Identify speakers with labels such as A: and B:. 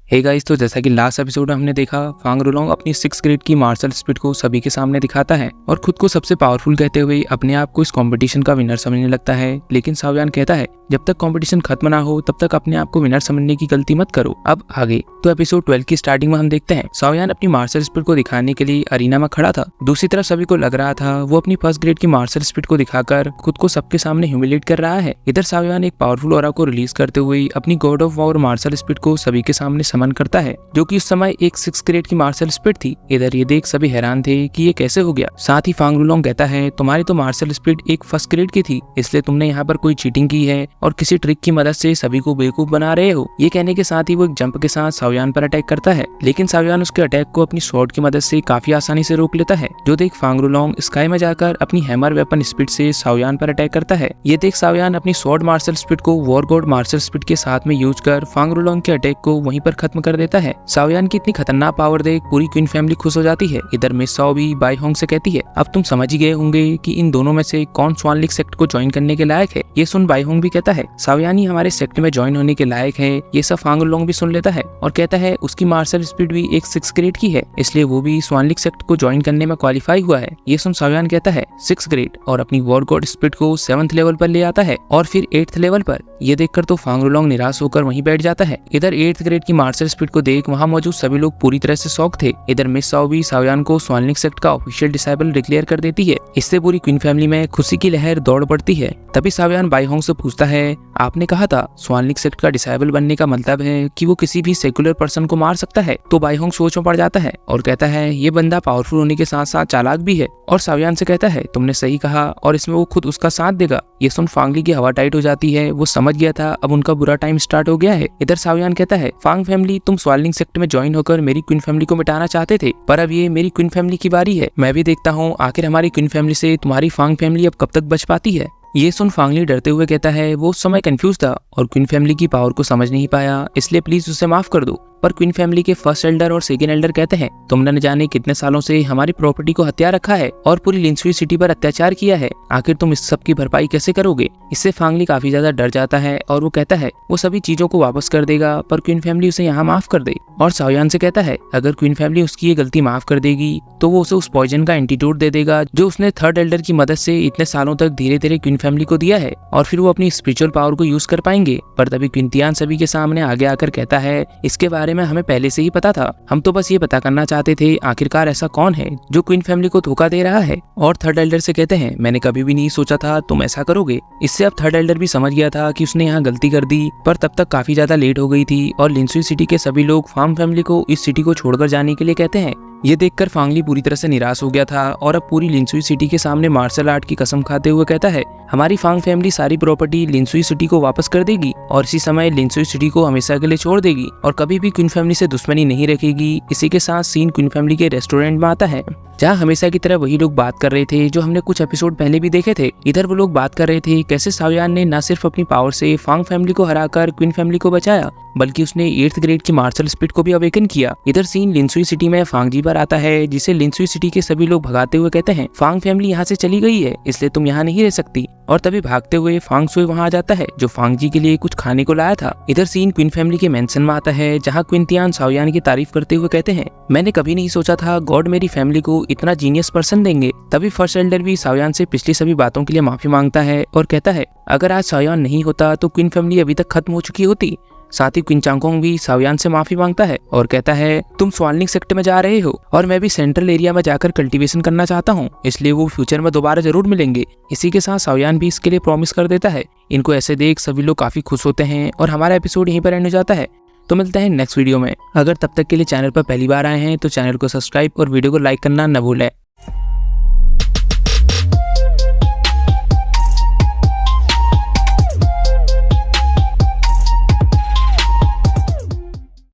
A: Hey guys, तो जैसा कि लास्ट एपिसोड में हमने देखा, फांग रुलोंग अपनी 6th ग्रेड की मार्शल स्पिरिट को सभी के सामने दिखाता है और खुद को सबसे पावरफुल कहते हुए अपने आप को इस कंपटीशन का विनर समझने लगता है। लेकिन सावयान कहता है जब तक कंपटीशन खत्म ना हो तब तक अपने आप को विनर समझने की गलती मत करो। अब आगे तो एपिसोड 12 की स्टार्टिंग में हम देखते हैं सावयान अपनी मार्शल स्पिरिट को दिखाने के लिए अरीना में खड़ा था। दूसरी तरफ सभी को लग रहा था वो अपनी 1st ग्रेड की मार्शल स्पिरिट को दिखाकर खुद को सबके सामने ह्यूमिलेट कर रहा है। इधर सावयान एक पावरफुल ऑरा को रिलीज करते हुए अपनी god of war martial spirit को सभी के सामने समन करता है, जो कि उस समय एक 6th ग्रेड की मार्शल स्पिरिट थी। इधर ये देख सभी हैरान थे कि ये कैसे हो गया। साथ ही फांग रुलोंग कहता है तुम्हारी तो मार्शल स्पिरिट एक 1st ग्रेड की थी, इसलिए तुमने यहाँ पर कोई चीटिंग की है और किसी ट्रिक की मदद से सभी को बेवकूफ बना रहे हो। ये कहने के साथ ही वो एक जंप के साथ सावयान पर अटैक करता है, लेकिन सावयान उसके अटैक को अपनी स्वॉर्ड की मदद से काफी आसानी से रोक लेता है। जो देख फांग रुलोंग स्काई में जाकर अपनी हैमर वेपन स्पिरिट से सावयान पर अटैक करता है। ये देख सावयान अपनी स्वॉर्ड मार्शल स्पिरिट को वॉर गॉड मार्शल स्पिरिट के साथ में यूज कर फांग रुलोंग के अटैक को वहीं पर खत्म कर देता है। सावयान की इतनी खतरनाक पावर देख पूरी क्वीन फैमिली खुश हो जाती है। इधर मिस साओ भी बाई होंग से कहती है अब तुम समझ ही गए होंगे कि इन दोनों में से कौन स्वान लीग सेक्ट को ज्वाइन करने के लायक है। ये सुन बाई होंग भी कहता है सावयान ही हमारे सेक्ट में ज्वाइन होने के लायक है। ये सब फांग रुलोंग भी सुन लेता है और कहता है उसकी मार्शल स्पिरिट भी एक 6th ग्रेड की है, इसलिए वो भी स्वान लीग सेक्ट को ज्वाइन करने में क्वालिफाई हुआ है। ये सुन सावयान कहता है 6th ग्रेड और अपनी वॉर गॉड स्पिरिट को 7th लेवल पर ले आता है और फिर 8th लेवल पर। ये देखकर तो फांग रुलोंग निराश होकर वहीं बैठ जाता है। इधर 8th ग्रेड की मार्शल स्पिरिट को देख वहाँ मौजूद सभी लोग पूरी तरह से शॉक थे। इधर मिस साओ भी सावयान को स्वान लीग सेक्ट का ऑफिशियल डिसाइबल डिक्लेयर कर देती है। इससे पूरी क्वीन फैमिली में खुशी की लहर दौड़ पड़ती है। तभी सावयान बाई होंग से पूछता है आपने कहा था स्वान लीग सेक्ट का डिसाइबल बनने का मतलब है कि वो किसी भी सेक्युलर पर्सन को मार सकता है। तो बाई होंग सोच में पड़ जाता है और कहता है ये बंदा पावरफुल होने के साथ साथ चालाक भी है। और सावयान से कहता है तुमने सही कहा और इसमें वो खुद उसका साथ देगा। ये सुन फांगली की हवा टाइट हो जाती है। वो समझ गया था अब उनका बुरा टाइम स्टार्ट हो गया है। इधर सावयान कहता है फांग फैमिली तुम स्वान लीग सेक्ट में ज्वाइन होकर मेरी क्वीन फैमिली को मिटाना चाहते थे, पर अब ये मेरी क्वीन फैमिली की बारी है। मैं भी देखता हूँ आखिर हमारी क्वीन फैमिली से तुम्हारी फांग फैमिली अब कब तक बच पाती है। ये सुन फांगली डरते हुए कहता है वो उस समय कंफ्यूज था और क्वीन फैमिली की पावर को समझ नहीं पाया, इसलिए प्लीज उसे माफ कर दो। पर क्वीन फैमिली के 1st एल्डर और 2nd एल्डर कहते हैं तुमने न जाने कितने सालों से हमारी प्रॉपर्टी को हत्या रखा है और पूरी लिंसुई सिटी पर अत्याचार किया है, आखिर तुम इस सब की भरपाई कैसे करोगे। इससे फांगली काफी ज्यादा डर जाता है और वो कहता है वो सभी चीजों को वापस कर देगा, पर क्वीन फैमिली उसे यहाँ माफ कर दे। और सावयान से कहता है अगर क्वीन फैमिली उसकी ये गलती माफ कर देगी तो वो उसे उस पॉइजन का एंटीडोट दे देगा जो उसने 3rd एल्डर की मदद से इतने सालों तक धीरे धीरे क्वीन फैमिली को दिया है, और फिर वो अपनी स्पिरिचुअल पावर को यूज कर पाएंगे। पर तभी क्विंतियान सभी के सामने आगे आकर कहता है इसके बारे में हमें पहले से ही पता था, हम तो बस ये पता करना चाहते थे आखिरकार ऐसा कौन है जो क्वीन फैमिली को धोखा दे रहा है। और 3rd एल्डर से कहते हैं मैंने कभी भी नहीं सोचा था तुम ऐसा करोगे। इससे अब 3rd एल्डर भी समझ गया था कि उसने यहाँ गलती कर दी, पर तब तक काफी ज्यादा लेट हो गई थी और लिंसुई सिटी के सभी लोग फार्म फैमिली को इस सिटी को छोड़कर जाने के लिए कहते हैं। ये देखकर फांगली पूरी तरह से निराश हो गया था और अब पूरी लिंसुई सिटी के सामने मार्शल आर्ट की कसम खाते हुए कहता है हमारी फांग फैमिली सारी प्रॉपर्टी लिंसुई सिटी को वापस कर देगी और इसी समय लिंसुई सिटी को हमेशा के लिए छोड़ देगी और कभी भी क्वीन फैमिली से दुश्मनी नहीं रखेगी। इसी के साथ सीन क्वीन फैमिली के रेस्टोरेंट में आता है जहाँ हमेशा की तरह वही लोग बात कर रहे थे जो हमने कुछ एपिसोड पहले भी देखे थे। इधर वो लोग बात कर रहे थे कैसे सावयान ने न सिर्फ अपनी पावर से फांग फैमिली को हराकर क्वीन फैमिली को बचाया, बल्कि उसने 8th ग्रेड की मार्शल स्पिरिट को भी अवेकन किया। इधर सीन लिंसुई सिटी में फांग जी पर आता है जिसे लिंसुई सिटी के सभी लोग भगाते हुए कहते हैं फांग फैमिली यहाँ से चली गई है, इसलिए तुम यहाँ नहीं रह सकती। और तभी भागते हुए फांग सुई वहाँ आ जाता है जो फांग जी के लिए कुछ खाने को लाया था। इधर सीन क्वीन फैमिली के मेंशन में आता है जहाँ क्विंतियान सावयान की तारीफ करते हुए कहते हैं मैंने कभी नहीं सोचा था गॉड मेरी फैमिली को इतना जीनियस पर्सन देंगे। तभी 1st एल्डर भी सावयान से पिछली सभी बातों के लिए माफी मांगता है और कहता है अगर आज सावयान नहीं होता तो क्वीन फैमिली अभी तक खत्म हो चुकी होती। साथ ही क्वीन चांगकोंग भी सावयान से माफी मांगता है और कहता है तुम स्वान लीग सेक्ट में जा रहे हो और मैं भी सेंट्रल एरिया में जाकर कल्टीवेशन करना चाहता हूँ, इसलिए वो फ्यूचर में दोबारा जरूर मिलेंगे। इसी के साथ सावयान भी इसके लिए प्रॉमिस कर देता है। इनको ऐसे देख सभी लोग काफी खुश होते हैं और हमारा एपिसोड यहीं पर एंड हो जाता है। तो मिलते हैं नेक्स्ट वीडियो में। अगर तब तक के लिए चैनल पर पहली बार आए हैं तो चैनल को सब्सक्राइब और वीडियो को लाइक करना न भूलें।